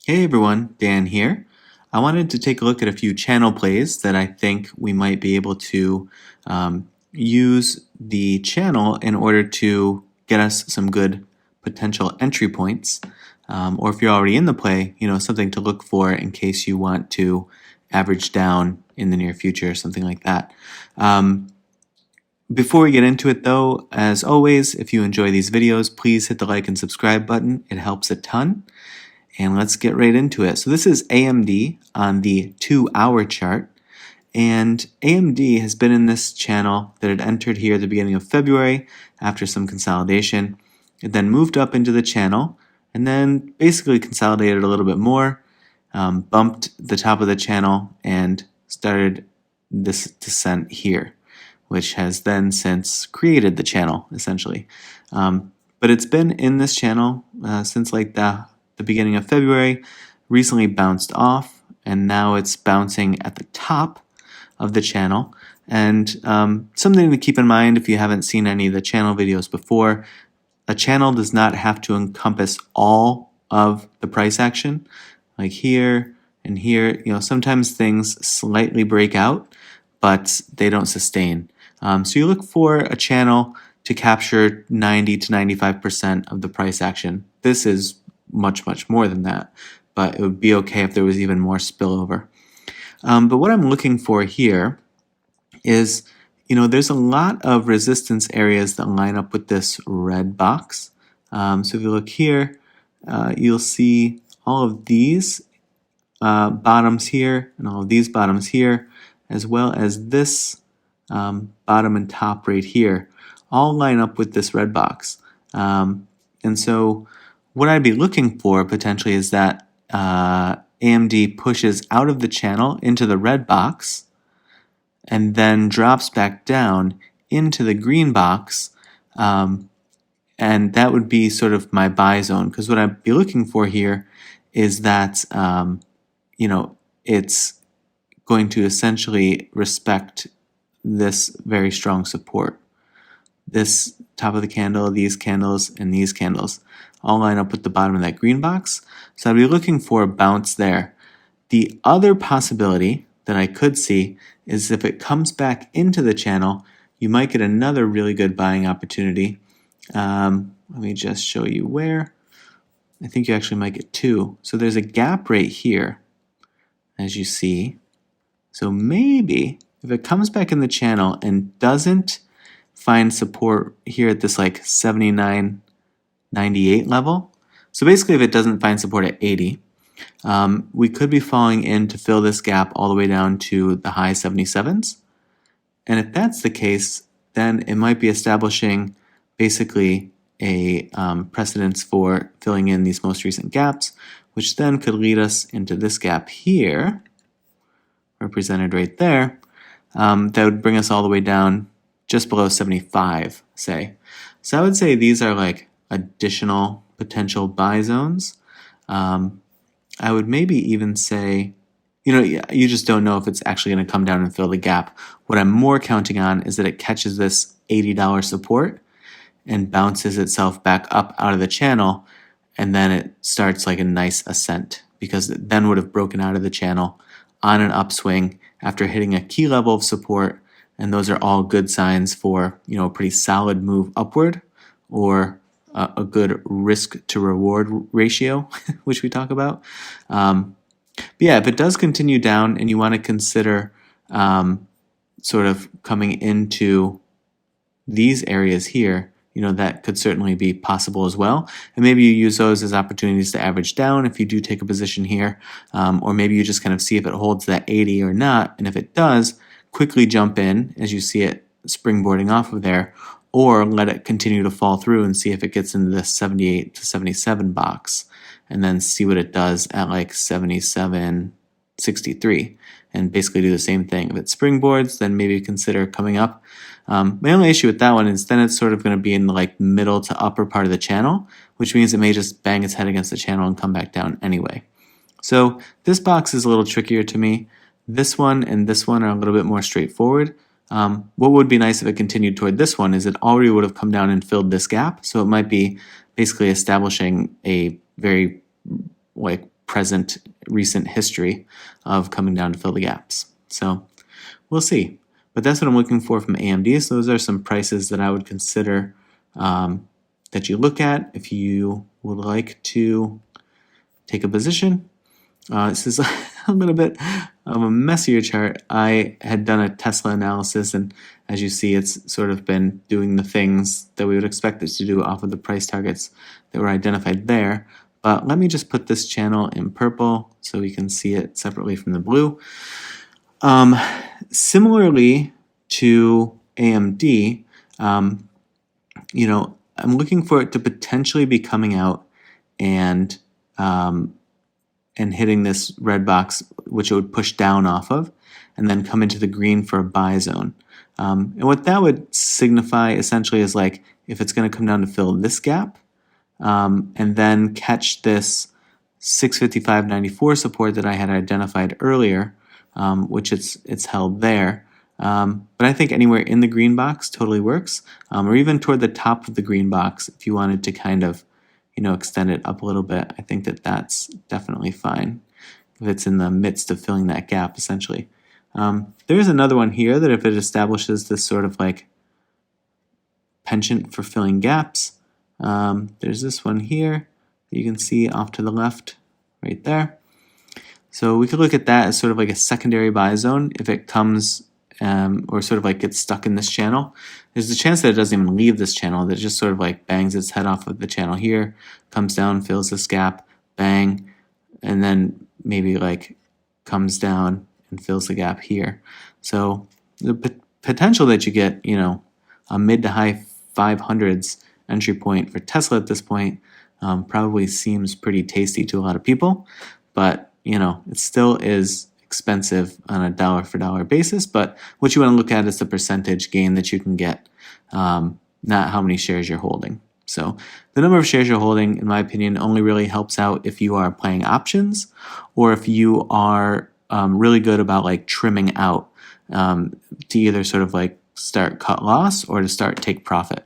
Hey everyone, Dan here. I wanted to take a look at a few channel plays that I think we might be able to use the channel in order to get us some good potential entry points. Or if you're already in the play, something to look for in case you want to average down in the near future, something like that. Before we get into it though, as always, if you enjoy these videos, please hit the like and subscribe button. It helps a ton. And let's get right into it. So this is AMD on the 2-hour chart. And AMD has been in this channel that had entered here at the beginning of February after some consolidation. It then moved up into the channel and then basically consolidated a little bit more, bumped the top of the channel and started this descent here, which has then since created the channel essentially. But it's been in this channel since like the beginning of February, recently bounced off, and now it's bouncing at the top of the channel. And something to keep in mind if you haven't seen any of the channel videos before, a channel does not have to encompass all of the price action. Like here and here, sometimes things slightly break out, but they don't sustain. So you look for a channel to capture 90 to 95% of the price action. This is much more than that, but it would be okay if there was even more spillover. But what I'm looking for here is, there's a lot of resistance areas that line up with this red box. So if you look here, you'll see all of these bottoms here and all of these bottoms here, as well as this bottom and top right here, all line up with this red box. And so what I'd be looking for potentially is that AMD pushes out of the channel into the red box and then drops back down into the green box, and that would be sort of my buy zone, because what I'd be looking for here is that it's going to essentially respect this very strong support. This top of the candle, these candles, and these candles all line up with the bottom of that green box. So I'd be looking for a bounce there. The other possibility that I could see is if it comes back into the channel, you might get another really good buying opportunity. Let me just show you where. I think you actually might get two. So there's a gap right here, as you see. So maybe if it comes back in the channel and doesn't find support here at this like 79.98 level. So basically if it doesn't find support at 80, we could be falling in to fill this gap all the way down to the high 77s. And if that's the case, then it might be establishing basically a precedence for filling in these most recent gaps, which then could lead us into this gap here, represented right there. That would bring us all the way down just below 75, say. So I would say these are like additional potential buy zones. I would maybe even say, you just don't know if it's actually going to come down and fill the gap. What I'm more counting on is that it catches this $80 support and bounces itself back up out of the channel, and then it starts like a nice ascent, because it then would have broken out of the channel on an upswing after hitting a key level of support. And those are all good signs for, a pretty solid move upward, or a good risk to reward ratio, which we talk about. But yeah, if it does continue down and you want to consider sort of coming into these areas here, that could certainly be possible as well. And maybe you use those as opportunities to average down if you do take a position here, or maybe you just kind of see if it holds that 80 or not. And if it does, quickly jump in as you see it springboarding off of there, or let it continue to fall through and see if it gets into the 78 to 77 box, and then see what it does at like 77.63, and basically do the same thing. If it springboards, then maybe consider coming up. My only issue with that one is then it's sort of going to be in the like middle to upper part of the channel, which means it may just bang its head against the channel and come back down anyway. So this box is a little trickier to me. This one and this one are a little bit more straightforward. What would be nice if it continued toward this one is it already would have come down and filled this gap, so it might be basically establishing a very like recent history of coming down to fill the gaps. So we'll see. But that's what I'm looking for from AMD. So those are some prices that I would consider that you look at if you would like to take a position. This is a little bit of a messier chart. I had done a Tesla analysis, and as you see, it's sort of been doing the things that we would expect it to do off of the price targets that were identified there. But let me just put this channel in purple so we can see it separately from the blue. Similarly to AMD, you know, I'm looking for it to potentially be coming out and hitting this red box, which it would push down off of, and then come into the green for a buy zone. And what that would signify essentially is like if it's going to come down to fill this gap, and then catch this 655.94 support that I had identified earlier, which it's held there. But I think anywhere in the green box totally works, or even toward the top of the green box if you wanted to kind of, you know, extend it up a little bit. I think that that's definitely fine if it's in the midst of filling that gap, essentially. There's another one here that if it establishes this sort of like penchant for filling gaps, there's this one here that you can see off to the left right there. So we could look at that as sort of like a secondary buy zone if it comes or sort of like gets stuck in this channel. There's a chance that it doesn't even leave this channel, that it just sort of like bangs its head off of the channel here, comes down, fills this gap, bang, and then maybe like comes down and fills the gap here. So the potential that you get, you know, a mid to high 500s entry point for Tesla at this point probably seems pretty tasty to a lot of people, but you know, it still is expensive on a dollar for dollar basis. But what you want to look at is the percentage gain that you can get, not how many shares you're holding. So the number of shares you're holding, in my opinion, only really helps out if you are playing options or if you are really good about like trimming out to either sort of like start cut loss or to start take profit.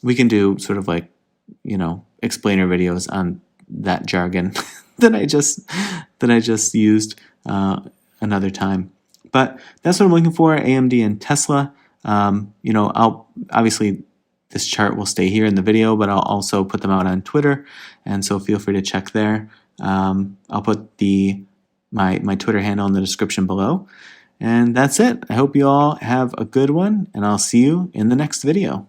We can do sort of like, you know, explainer videos on that jargon that I just used another time. But that's what I'm looking for, AMD and Tesla. You know, I'll obviously this chart will stay here in the video, but I'll also put them out on Twitter, and so feel free to check there. I'll put my Twitter handle in the description below. And that's it. I hope you all have a good one, and I'll see you in the next video.